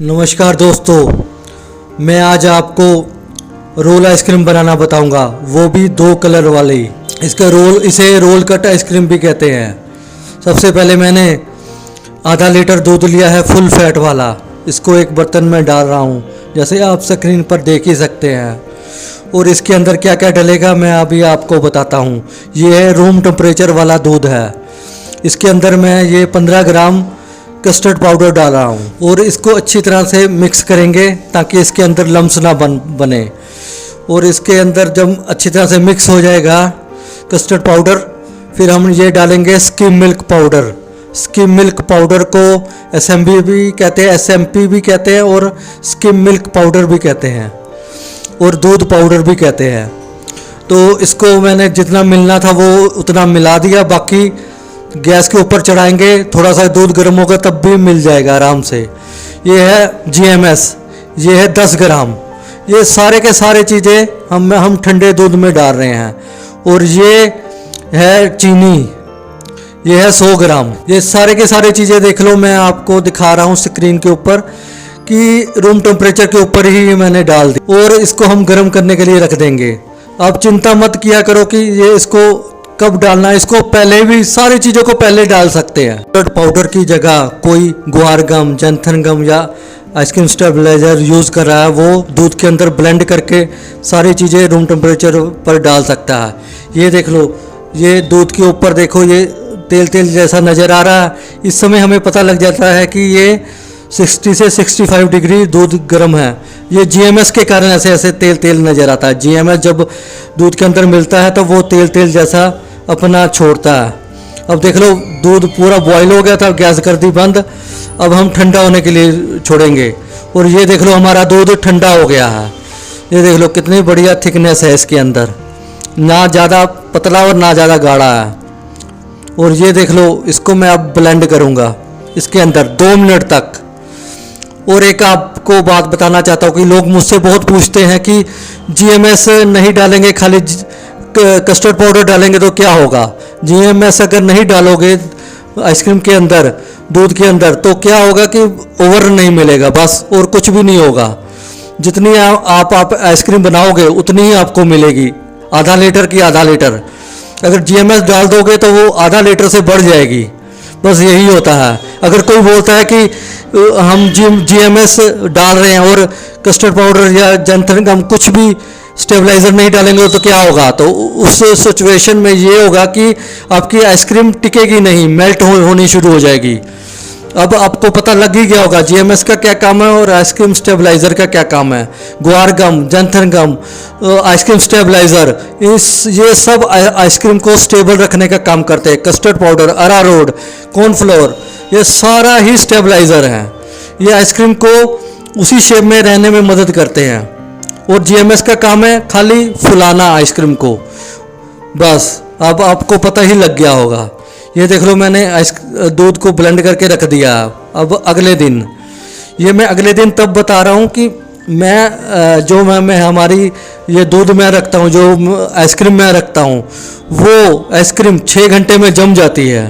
नमस्कार दोस्तों, मैं आज आपको रोल आइसक्रीम बनाना बताऊंगा, वो भी 2 कलर वाली। इसे रोल कट आइसक्रीम भी कहते हैं। सबसे पहले मैंने आधा लीटर दूध लिया है फुल फैट वाला। इसको एक बर्तन में डाल रहा हूँ, जैसे आप स्क्रीन पर देख ही सकते हैं। और इसके अंदर क्या क्या डलेगा मैं अभी आपको बताता हूँ। ये है रूम टेम्परेचर वाला दूध है। इसके अंदर मैं ये 15 ग्राम कस्टर्ड पाउडर डाल रहा हूँ और इसको अच्छी तरह से मिक्स करेंगे ताकि इसके अंदर लम्स ना बने। और इसके अंदर जब अच्छी तरह से मिक्स हो जाएगा कस्टर्ड पाउडर, फिर हम ये डालेंगे skim milk powder. Skim milk powder को एसएमपी भी कहते हैं, एसएमपी भी कहते हैं और स्किम मिल्क पाउडर भी कहते हैं और दूध पाउडर भी कहते हैं। तो इसको मैंने जितना मिलना था वो उतना मिला दिया। बाकी गैस के ऊपर चढ़ाएंगे, थोड़ा सा दूध गर्म होगा तब भी मिल जाएगा आराम से। ये है GMS, ये है 10 ग्राम। ये सारे के सारे चीज़ें हम ठंडे दूध में डाल रहे हैं। और ये है चीनी, ये है 100 ग्राम। ये सारे के सारे चीज़ें देख लो, मैं आपको दिखा रहा हूँ स्क्रीन के ऊपर कि रूम टेम्परेचर के ऊपर ही ये मैंने डाल दी। और इसको हम गर्म करने के लिए रख देंगे। अब चिंता मत किया करो कि ये इसको कब डालना है। इसको पहले भी सारी चीज़ों को पहले डाल सकते हैं। कस्टर्ड पाउडर की जगह कोई गुआर गम, जंथन गम या आइसक्रीम स्टेबलाइजर यूज़ कर रहा है, वो दूध के अंदर ब्लेंड करके सारी चीज़ें रूम टेम्परेचर पर डाल सकता है। ये देख लो, ये दूध के ऊपर देखो, ये तेल तेल जैसा नज़र आ रहा है। इस समय हमें पता लग जाता है कि ये 60 से 65 डिग्री दूध गर्म है। ये GMS के कारण ऐसे ऐसे तेल तेल नज़र आता है। GMS जब दूध के अंदर मिलता है तो वो तेल तेल जैसा अपना छोड़ता है। अब देख लो, दूध पूरा बॉयल हो गया था, गैस कर दी बंद। अब हम ठंडा होने के लिए छोड़ेंगे। और ये देख लो, हमारा दूध ठंडा हो गया है। ये देख लो कितनी बढ़िया थिकनेस है इसके अंदर, ना ज़्यादा पतला और ना ज़्यादा गाढ़ा है। और ये देख लो, इसको मैं अब ब्लेंड करूँगा इसके अंदर 2 मिनट तक। और एक आपको बात बताना चाहता हूँ कि लोग मुझसे बहुत पूछते हैं कि GMS नहीं डालेंगे, खाली कस्टर्ड पाउडर डालेंगे तो क्या होगा। GMS अगर नहीं डालोगे आइसक्रीम के अंदर, दूध के अंदर, तो क्या होगा कि ओवर नहीं मिलेगा बस, और कुछ भी नहीं होगा। जितनी आप आइसक्रीम बनाओगे उतनी ही आपको मिलेगी, आधा लीटर की आधा लीटर। अगर GMS डाल दोगे तो वो आधा लीटर से बढ़ जाएगी। बस यही होता है। अगर कोई बोलता है कि हम GMS डाल रहे हैं और कस्टर्ड पाउडर या जंथन गम कुछ भी स्टेबलाइज़र नहीं डालेंगे तो क्या होगा, तो उस सिचुएशन में ये होगा कि आपकी आइसक्रीम टिकेगी नहीं, मेल्ट होनी शुरू हो जाएगी। अब आपको पता लग ही गया होगा GMS का क्या काम है और आइसक्रीम स्टेबलाइज़र का क्या काम है। गुआर गम, जंथन गम, आइसक्रीम स्टेबलाइज़र, ये सब आइसक्रीम को स्टेबल रखने का काम करते हैं। कस्टर्ड पाउडर, अरारोट, कॉर्नफ्लोर, ये सारा ही स्टेबलाइज़र है। ये आइसक्रीम को उसी शेप में रहने में मदद करते हैं। और GMS का काम है खाली फुलाना आइसक्रीम को, बस। अब आपको पता ही लग गया होगा। ये देख लो, मैंने दूध को ब्लेंड करके रख दिया। अब अगले दिन, ये मैं अगले दिन तब बता रहा हूँ कि मैं हमारी ये दूध में रखता हूँ, जो आइसक्रीम में रखता हूँ, वो आइसक्रीम 6 घंटे में जम जाती है।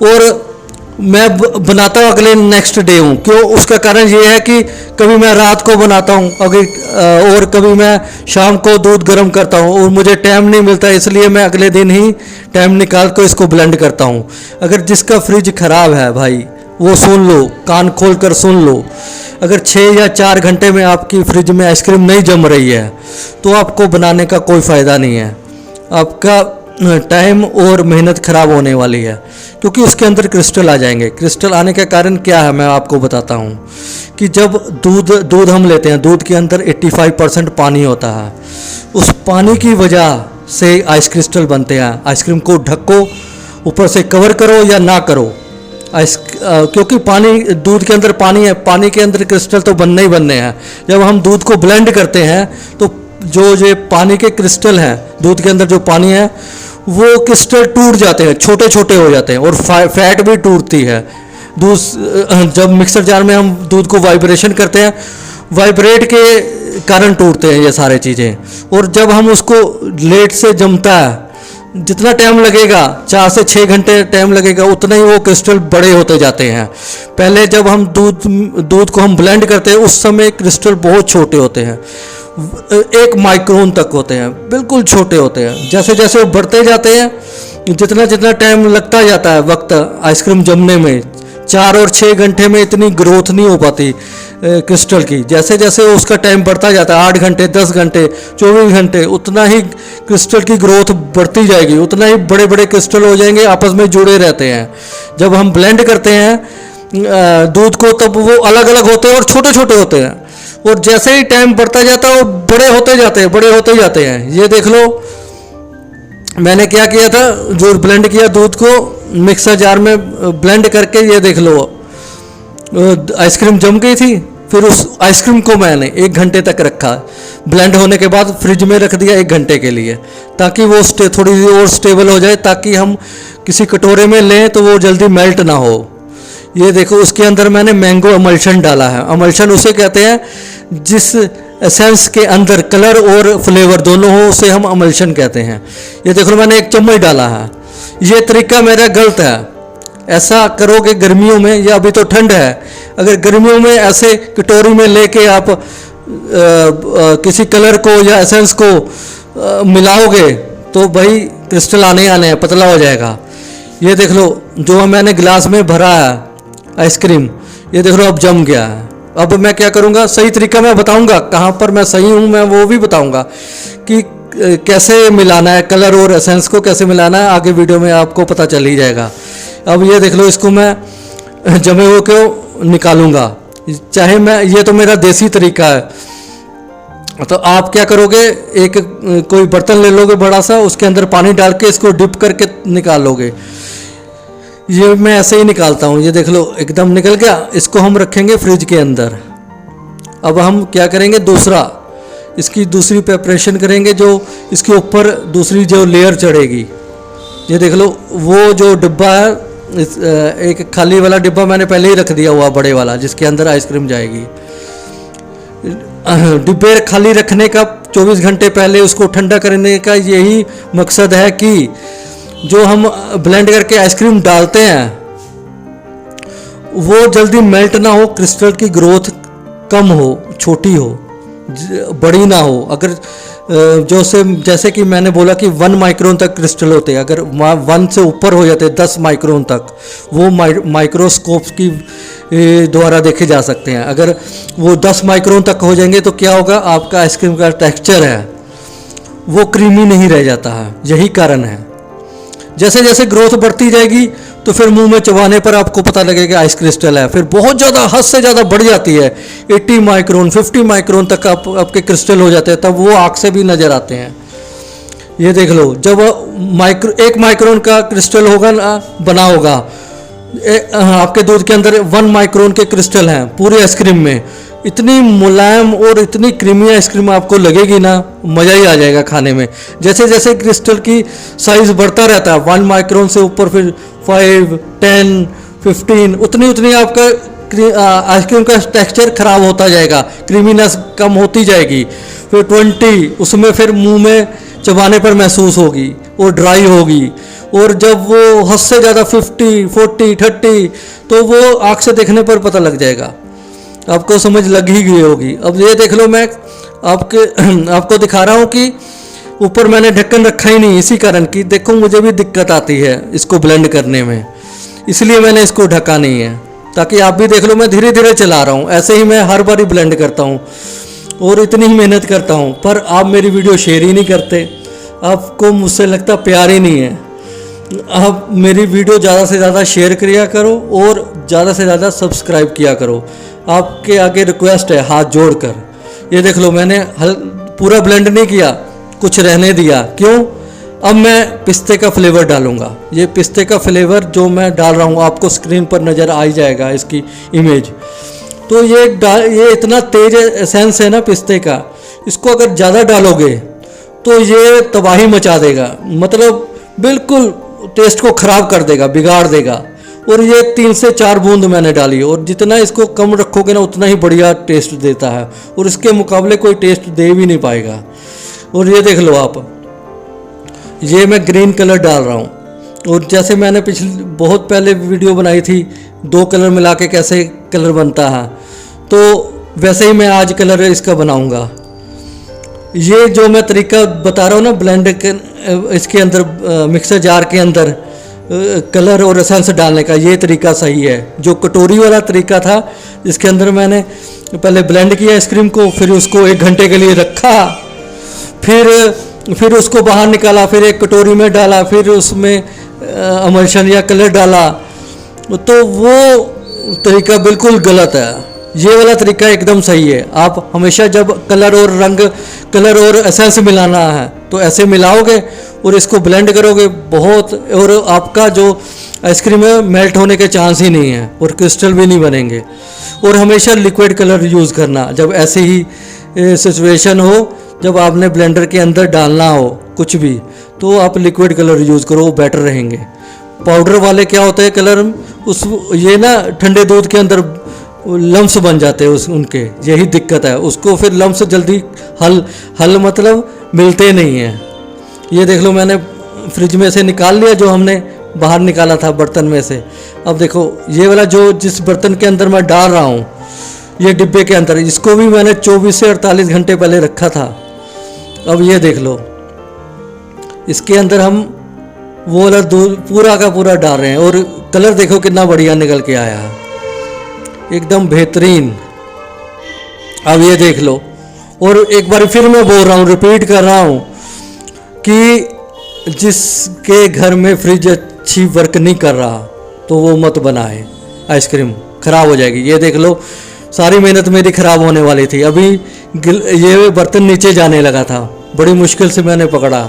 और मैं बनाता हूँ अगले नेक्स्ट डे हूँ। क्यों? उसका कारण ये है कि कभी मैं रात को बनाता हूँ और कभी मैं शाम को दूध गर्म करता हूँ और मुझे टाइम नहीं मिलता, इसलिए मैं अगले दिन ही टाइम निकाल कर इसको ब्लेंड करता हूँ। अगर जिसका फ्रिज ख़राब है भाई, वो सुन लो, कान खोल कर सुन लो। अगर 6 या 4 घंटे में आपकी फ्रिज में आइसक्रीम नहीं जम रही है तो आपको बनाने का कोई फ़ायदा नहीं है। आपका टाइम और मेहनत ख़राब होने वाली है, क्योंकि उसके अंदर क्रिस्टल आ जाएंगे। क्रिस्टल आने का कारण क्या है मैं आपको बताता हूँ कि जब दूध हम लेते हैं, दूध के अंदर 85% पानी होता है। उस पानी की वजह से आइस क्रिस्टल बनते हैं। आइसक्रीम को ढको, ऊपर से कवर करो या ना करो, क्योंकि दूध के अंदर पानी है, पानी के अंदर क्रिस्टल तो बनने ही बनने हैं। जब हम दूध को ब्लेंड करते हैं तो जो ये पानी के क्रिस्टल हैं, दूध के अंदर जो पानी है, वो क्रिस्टल टूट जाते हैं, छोटे छोटे हो जाते हैं और फैट भी टूटती है। जब मिक्सर जार में हम दूध को वाइब्रेशन करते हैं, वाइब्रेट के कारण टूटते हैं ये सारे चीज़ें। और जब हम उसको लेट से जमता है जितना टाइम लगेगा 4 से 6 घंटे टाइम लगेगा, उतना ही वो क्रिस्टल बड़े होते जाते हैं। पहले जब हम दूध को हम ब्लेंड करते हैं उस समय क्रिस्टल बहुत छोटे होते हैं, 1 माइक्रोन तक होते हैं, बिल्कुल छोटे होते हैं। जैसे जैसे वो बढ़ते जाते हैं, जितना जितना टाइम लगता जाता है वक्त आइसक्रीम जमने में, 4 और 6 घंटे में इतनी ग्रोथ नहीं हो पाती क्रिस्टल की। जैसे जैसे उसका टाइम बढ़ता जाता है 8 घंटे, 10 घंटे, 24 घंटे, उतना ही क्रिस्टल की ग्रोथ बढ़ती जाएगी, उतना ही बड़े बड़े क्रिस्टल हो जाएंगे, आपस में जुड़े रहते हैं। जब हम ब्लेंड करते हैं दूध को तब वो अलग अलग होते हैं और छोटे छोटे होते हैं, और जैसे ही टाइम बढ़ता जाता है वो बड़े होते जाते हैं, बड़े होते जाते हैं। ये देख लो मैंने क्या किया था, जो ब्लेंड किया दूध को मिक्सर जार में ब्लेंड करके, ये देख लो आइसक्रीम जम गई थी। फिर उस आइसक्रीम को मैंने 1 घंटे तक रखा, ब्लेंड होने के बाद फ्रिज में रख दिया 1 घंटे के लिए, ताकि वो थोड़ी और स्टेबल हो जाए, ताकि हम किसी कटोरे में लें तो वो जल्दी मेल्ट ना हो। ये देखो उसके अंदर मैंने मैंगो अमल्शन डाला है। अमल्शन उसे कहते हैं जिस एसेंस के अंदर कलर और फ्लेवर दोनों हो, उसे हम अमल्शन कहते हैं। ये देखो मैंने 1 चम्मच डाला है। ये तरीका मेरा गलत है, ऐसा करोगे गर्मियों में, या अभी तो ठंड है, अगर गर्मियों में ऐसे कटोरी में लेके आप किसी कलर को या एसेंस को मिलाओगे तो भाई क्रिस्टल आने हैं, पतला हो जाएगा। ये देख लो जो मैंने गिलास में भरा है आइसक्रीम, ये देख लो अब जम गया है। अब मैं क्या करूँगा, सही तरीका मैं बताऊँगा, कहाँ पर मैं सही हूँ मैं वो भी बताऊँगा कि कैसे मिलाना है कलर और एसेंस को, कैसे मिलाना है, आगे वीडियो में आपको पता चल ही जाएगा। अब ये देख लो इसको मैं जमे हुए को निकालूंगा, चाहे मैं, ये तो मेरा देसी तरीका है। तो आप क्या करोगे, एक कोई बर्तन ले लोगे बड़ा सा, उसके अंदर पानी डाल के इसको डिप करके निकाल लोगे। ये मैं ऐसे ही निकालता हूँ, ये देख लो एकदम निकल गया। इसको हम रखेंगे फ्रिज के अंदर। अब हम क्या करेंगे, इसकी दूसरी प्रिपरेशन करेंगे, जो इसके ऊपर दूसरी जो लेयर चढ़ेगी। ये देख लो वो जो डिब्बा है, एक खाली वाला डिब्बा मैंने पहले ही रख दिया हुआ बड़े वाला, जिसके अंदर आइसक्रीम जाएगी। डिब्बे खाली रखने का 24 घंटे पहले उसको ठंडा करने का यही मकसद है कि जो हम ब्लेंड करके आइसक्रीम डालते हैं वो जल्दी मेल्ट ना हो, क्रिस्टल की ग्रोथ कम हो, छोटी हो, बड़ी ना हो। अगर जैसे कि मैंने बोला कि 1 माइक्रोन तक क्रिस्टल होते हैं, अगर 1 से ऊपर हो जाते हैं 10 माइक्रोन तक, वो माइक्रोस्कोप की द्वारा देखे जा सकते हैं। अगर वो 10 माइक्रोन तक हो जाएंगे तो क्या होगा, आपका आइसक्रीम का टेक्सचर है वो क्रीमी नहीं रह जाता है। यही कारण है। जैसे जैसे ग्रोथ बढ़ती जाएगी तो फिर मुंह में चबाने पर आपको पता लगेगा आइस क्रिस्टल है। फिर बहुत ज़्यादा, हद से ज़्यादा बढ़ जाती है, 80 माइक्रोन 50 माइक्रोन तक आपके क्रिस्टल हो जाते हैं, तब वो आँख से भी नज़र आते हैं। ये देख लो जब 1 माइक्रोन का क्रिस्टल होगा ना, बना होगा आपके दूध के अंदर 1 माइक्रोन के क्रिस्टल हैं पूरी आइसक्रीम में, इतनी मुलायम और इतनी क्रीमी आइसक्रीम आपको लगेगी ना, मज़ा ही आ जाएगा खाने में। जैसे जैसे क्रिस्टल की साइज़ बढ़ता रहता है 1 माइक्रोन से ऊपर, फिर 5, 10, 15, उतनी उतनी आपका आइसक्रीम का टेक्सचर खराब होता जाएगा, क्रीमीनेस कम होती जाएगी। फिर 20, उसमें फिर मुंह में चबाने पर महसूस होगी और ड्राई होगी। और जब वो हद से ज़्यादा 50, 40, 30, तो वो आँख से देखने पर पता लग जाएगा, आपको समझ लग ही गई होगी। अब ये देख लो मैं आपको दिखा रहा हूँ कि ऊपर मैंने ढक्कन रखा ही नहीं, इसी कारण कि देखो मुझे भी दिक्कत आती है इसको ब्लेंड करने में, इसलिए मैंने इसको ढका नहीं है, ताकि आप भी देख लो मैं धीरे धीरे चला रहा हूँ। ऐसे ही मैं हर बार ही ब्लेंड करता हूँ और इतनी ही मेहनत करता हूँ, पर आप मेरी वीडियो शेयर ही नहीं करते, आपको मुझसे लगता प्यार ही नहीं है। आप मेरी वीडियो ज़्यादा से ज़्यादा शेयर किया करो और ज़्यादा से ज़्यादा सब्सक्राइब किया करो, आपके आगे रिक्वेस्ट है हाथ जोड़कर। ये देख लो मैंने पूरा ब्लेंड नहीं किया, कुछ रहने दिया। क्यों? अब मैं पिस्ते का फ्लेवर डालूंगा। ये पिस्ते का फ्लेवर जो मैं डाल रहा हूँ आपको स्क्रीन पर नज़र आ ही जाएगा इसकी इमेज। तो ये इतना तेज एसेंस है ना पिस्ते का, इसको अगर ज़्यादा डालोगे तो ये तबाही मचा देगा, मतलब बिल्कुल टेस्ट को ख़राब कर देगा, बिगाड़ देगा। और ये 3 से 4 बूंद मैंने डाली, और जितना इसको कम रखोगे ना उतना ही बढ़िया टेस्ट देता है, और इसके मुकाबले कोई टेस्ट दे भी नहीं पाएगा। और ये देख लो आप, ये मैं ग्रीन कलर डाल रहा हूँ। और जैसे मैंने पिछले बहुत पहले वीडियो बनाई थी 2 कलर मिला के कैसे कलर बनता है, तो वैसे ही मैं आज कलर इसका बनाऊंगा। ये जो मैं तरीका बता रहा हूँ ना ब्लेंड इसके अंदर मिक्सर जार के अंदर कलर और एसेंस डालने का, ये तरीका सही है। जो कटोरी वाला तरीका था जिसके अंदर मैंने पहले ब्लेंड किया आइसक्रीम को, फिर उसको 1 घंटे के लिए रखा, फिर उसको बाहर निकाला, फिर एक कटोरी में डाला, फिर उसमें अमल्शन या कलर डाला, तो वो तरीका बिल्कुल गलत है। ये वाला तरीका एकदम सही है। आप हमेशा जब कलर और एसेंस मिलाना है तो ऐसे मिलाओगे और इसको ब्लेंड करोगे बहुत, और आपका जो आइसक्रीम है मेल्ट होने के चांस ही नहीं है और क्रिस्टल भी नहीं बनेंगे। और हमेशा लिक्विड कलर यूज़ करना जब ऐसे ही सिचुएशन हो, जब आपने ब्लेंडर के अंदर डालना हो कुछ भी, तो आप लिक्विड कलर यूज़ करो, वो बेटर रहेंगे। पाउडर वाले क्या होते हैं कलर, ये ना ठंडे दूध के अंदर लम्स बन जाते हैं उनके, यही दिक्कत है। उसको फिर लम्स जल्दी हल मतलब मिलते नहीं हैं। ये देख लो मैंने फ्रिज में से निकाल लिया जो हमने बाहर निकाला था बर्तन में से। अब देखो ये वाला जो जिस बर्तन के अंदर मैं डाल रहा हूँ, ये डिब्बे के अंदर, इसको भी मैंने 24 से 48 घंटे पहले रखा था। अब ये देख लो इसके अंदर हम वो वाला दूध पूरा का पूरा डाल रहे हैं और कलर देखो कितना बढ़िया निकल के आया है, एकदम बेहतरीन। अब ये देख लो, और एक बार फिर मैं बोल रहा हूँ, रिपीट कर रहा हूँ कि जिसके घर में फ्रिज अच्छी वर्क नहीं कर रहा तो वो मत बनाए, आइसक्रीम ख़राब हो जाएगी। ये देख लो सारी मेहनत मेरी ख़राब होने वाली थी। अभी ये बर्तन नीचे जाने लगा था, बड़ी मुश्किल से मैंने पकड़ा।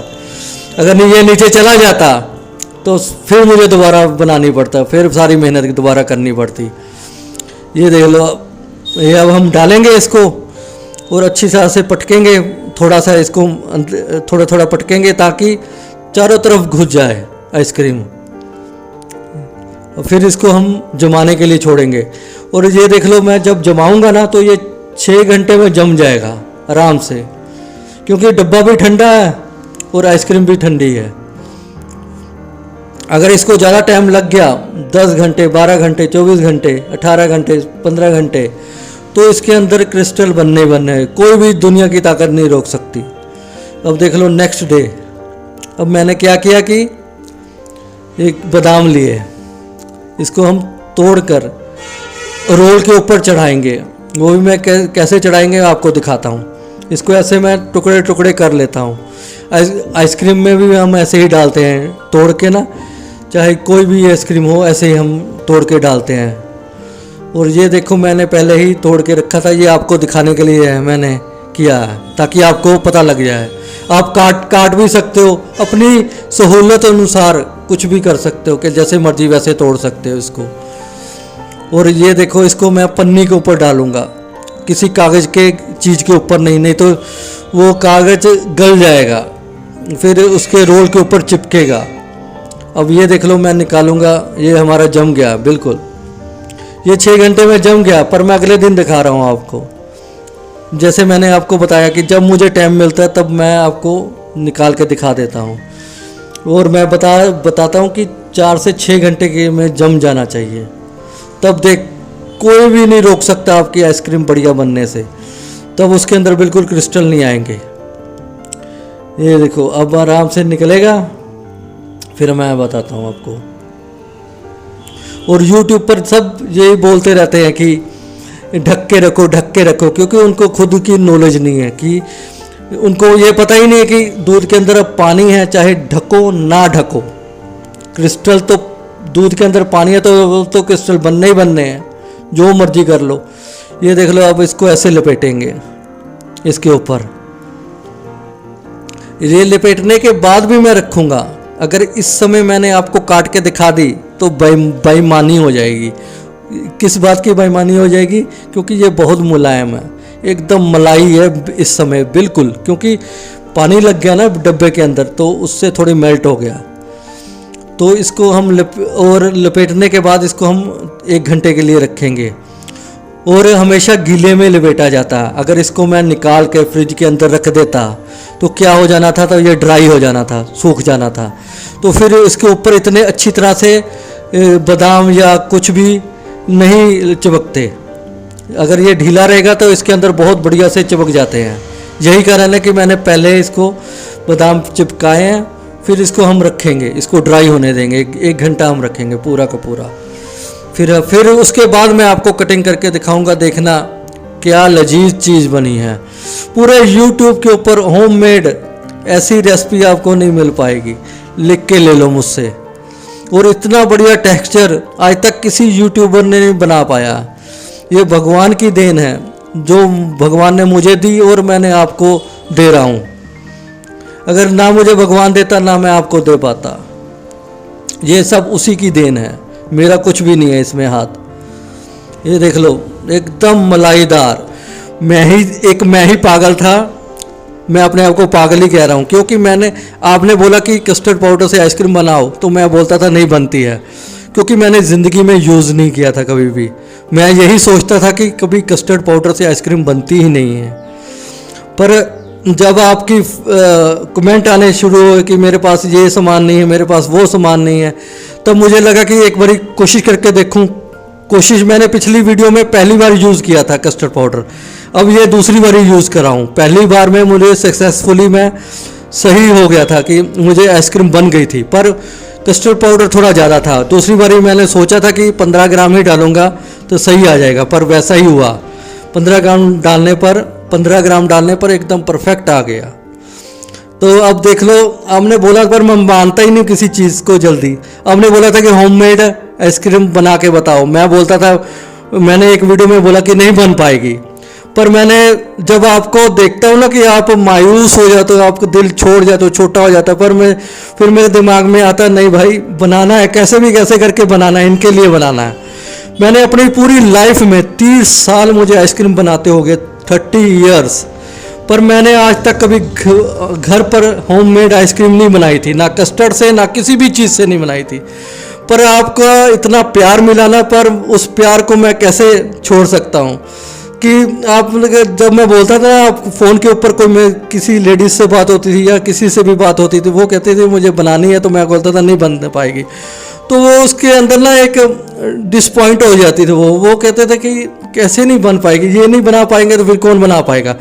अगर ये नीचे चला जाता तो फिर मुझे दोबारा बनानी पड़ता, फिर सारी मेहनत दोबारा करनी पड़ती। ये देख लो, ये अब हम डालेंगे इसको और अच्छी तरह से पटकेंगे, थोड़ा सा इसको थोड़ा थोड़ा पटकेंगे ताकि चारों तरफ घुस जाए आइसक्रीम। और फिर इसको हम जमाने के लिए छोड़ेंगे। और ये देख लो मैं जब जमाऊंगा ना तो ये 6 घंटे में जम जाएगा आराम से, क्योंकि डब्बा भी ठंडा है और आइसक्रीम भी ठंडी है। अगर इसको ज़्यादा टाइम लग गया 10 घंटे 12 घंटे 24 घंटे 18 घंटे 15 घंटे, तो इसके अंदर क्रिस्टल बनने कोई भी दुनिया की ताकत नहीं रोक सकती। अब देख लो नेक्स्ट डे, अब मैंने क्या किया कि एक बादाम लिए, इसको हम तोड़कर रोल के ऊपर चढ़ाएंगे। वो भी मैं कैसे चढ़ाएंगे आपको दिखाता हूँ। इसको ऐसे मैं टुकड़े टुकड़े कर लेता हूँ। आइसक्रीम में भी हम ऐसे ही डालते हैं तोड़ के ना, चाहे कोई भी आइसक्रीम हो ऐसे ही हम तोड़ के डालते हैं। और ये देखो मैंने पहले ही तोड़ के रखा था, ये आपको दिखाने के लिए मैंने किया है ताकि आपको पता लग जाए। आप काट भी सकते हो, अपनी सहूलत अनुसार कुछ भी कर सकते हो कि जैसे मर्जी वैसे तोड़ सकते हो इसको। और ये देखो इसको मैं पन्नी के ऊपर डालूंगा, किसी कागज़ के चीज़ के ऊपर नहीं तो वो कागज़ गल जाएगा, फिर उसके रोल के ऊपर चिपकेगा। अब ये देख लो मैं निकालूंगा, ये हमारा जम गया बिल्कुल। ये 6 घंटे में जम गया, पर मैं अगले दिन दिखा रहा हूँ आपको। जैसे मैंने आपको बताया कि जब मुझे टाइम मिलता है तब मैं आपको निकाल के दिखा देता हूँ। और मैं बताता हूँ कि 4 से 6 घंटे के में जम जाना चाहिए, तब देख कोई भी नहीं रोक सकता आपकी आइसक्रीम बढ़िया बनने से। तब उसके अंदर बिल्कुल क्रिस्टल नहीं आएंगे। ये देखो अब आराम से निकलेगा, फिर मैं बताता हूँ आपको। और YouTube पर सब यही बोलते रहते हैं कि ढक के रखो, क्योंकि उनको खुद की नॉलेज नहीं है, कि उनको ये पता ही नहीं है कि दूध के अंदर अब पानी है, चाहे ढको ना ढको, क्रिस्टल तो दूध के अंदर पानी है तो क्रिस्टल बनने ही बनने हैं, जो मर्जी कर लो। ये देख लो अब इसको ऐसे लपेटेंगे इसके ऊपर। ये लपेटने के बाद भी मैं रखूँगा। अगर इस समय मैंने आपको काट के दिखा दी तो बेईमानी हो जाएगी। किस बात की बेईमानी हो जाएगी? क्योंकि ये बहुत मुलायम है, एकदम मलाई है इस समय बिल्कुल, क्योंकि पानी लग गया ना डब्बे के अंदर तो उससे थोड़ी मेल्ट हो गया। तो इसको हम लपेटने के बाद इसको हम 1 घंटे के लिए रखेंगे। और हमेशा गीले में लपेटा जाता है। अगर इसको मैं निकाल के फ्रिज के अंदर रख देता तो क्या हो जाना था, तो ये ड्राई हो जाना था, सूख जाना था। तो फिर इसके ऊपर इतने अच्छी तरह से बादाम या कुछ भी नहीं चिपकते। अगर ये ढीला रहेगा तो इसके अंदर बहुत बढ़िया से चिपक जाते हैं। यही कारण है कि मैंने पहले इसको बादाम चिपकाए हैं, फिर इसको हम रखेंगे, इसको ड्राई होने देंगे, 1 घंटा हम रखेंगे पूरा का पूरा। फिर उसके बाद मैं आपको कटिंग करके दिखाऊंगा। देखना क्या लजीज चीज़ बनी है। पूरे YouTube के ऊपर होममेड ऐसी रेसिपी आपको नहीं मिल पाएगी, लिख के ले लो मुझसे। और इतना बढ़िया टेक्सचर आज तक किसी यूट्यूबर ने नहीं बना पाया। ये भगवान की देन है जो भगवान ने मुझे दी और मैंने आपको दे रहा हूँ। अगर ना मुझे भगवान देता ना मैं आपको दे पाता। ये सब उसी की देन है, मेरा कुछ भी नहीं है इसमें हाथ। ये देख लो एकदम मलाईदार। मैं ही पागल था। मैं अपने आप को पागल ही कह रहा हूँ, क्योंकि आपने बोला कि कस्टर्ड पाउडर से आइसक्रीम बनाओ तो मैं बोलता था नहीं बनती है, क्योंकि मैंने ज़िंदगी में यूज़ नहीं किया था कभी भी। मैं यही सोचता था कि कभी कस्टर्ड पाउडर से आइसक्रीम बनती ही नहीं है। पर जब आपकी कमेंट आने शुरू हुए कि मेरे पास ये सामान नहीं है, मेरे पास वो सामान नहीं है, तब मुझे लगा कि एक बारी कोशिश करके देखूं। कोशिश मैंने पिछली वीडियो में पहली बार यूज़ किया था कस्टर्ड पाउडर, अब ये दूसरी बार यूज़ कर रहा हूँ। पहली बार में मुझे सक्सेसफुली मैं सही हो गया था कि मुझे आइसक्रीम बन गई थी, पर कस्टर्ड पाउडर थोड़ा ज़्यादा था। दूसरी बारी मैंने सोचा था कि 15 ग्राम ही डालूंगा तो सही आ जाएगा, पर वैसा ही हुआ। 15 ग्राम डालने पर एकदम परफेक्ट आ गया। तो अब देख लो, आपने बोला, पर मैं मानता ही नहीं किसी चीज़ को जल्दी। आपने बोला था कि होममेड आइसक्रीम बना के बताओ, मैं बोलता था, मैंने एक वीडियो में बोला कि नहीं बन पाएगी। पर मैंने जब आपको देखता हूँ ना कि आप मायूस हो जाते हो, आपका दिल छोड़ जाते हो, छोटा हो जाता है, फिर मेरे दिमाग में आता नहीं भाई बनाना है, कैसे करके बनाना है, इनके लिए बनाना है। मैंने अपनी पूरी लाइफ में 30 साल मुझे आइसक्रीम बनाते हो गए, 30 ईयर्स, पर मैंने आज तक कभी घर पर होममेड आइसक्रीम नहीं बनाई थी, ना कस्टर्ड से ना किसी भी चीज़ से नहीं बनाई थी। पर आपका इतना प्यार मिला ना, पर उस प्यार को मैं कैसे छोड़ सकता हूँ। कि आप जब मैं बोलता था आप फ़ोन के ऊपर कोई किसी लेडीज़ से बात होती थी या किसी से भी बात होती थी, वो कहते थे मुझे बनानी है, तो मैं बोलता था नहीं बन पाएगी। तो वो उसके अंदर ना एक डिसपॉइंट हो जाती थी। वो कहते थे कि कैसे नहीं बन पाएगी, ये नहीं बना पाएंगे तो फिर कौन बना पाएगा।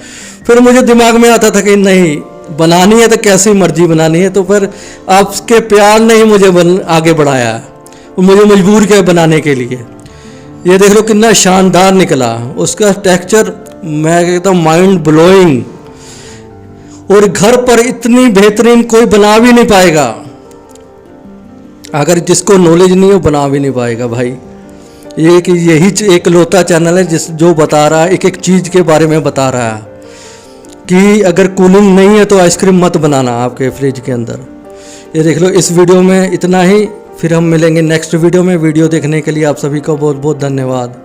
फिर मुझे दिमाग में आता था कि नहीं, बनानी है तो कैसी मर्जी बनानी है। तो फिर आपके प्यार ने ही मुझे आगे बढ़ाया, मुझे मजबूर किया बनाने के लिए। ये देख लो कितना शानदार निकला, उसका टेक्सचर मैं कहता हूँ माइंड ब्लोइंग। और घर पर इतनी बेहतरीन कोई बना भी नहीं पाएगा। अगर जिसको नॉलेज नहीं हो बना भी नहीं पाएगा भाई। यही एक लौता चैनल है जो बता रहा है, एक चीज़ के बारे में बता रहा है कि अगर कूलिंग नहीं है तो आइसक्रीम मत बनाना आपके फ्रिज के अंदर। ये देख लो, इस वीडियो में इतना ही। फिर हम मिलेंगे नेक्स्ट वीडियो में। वीडियो देखने के लिए आप सभी का बहुत बहुत धन्यवाद।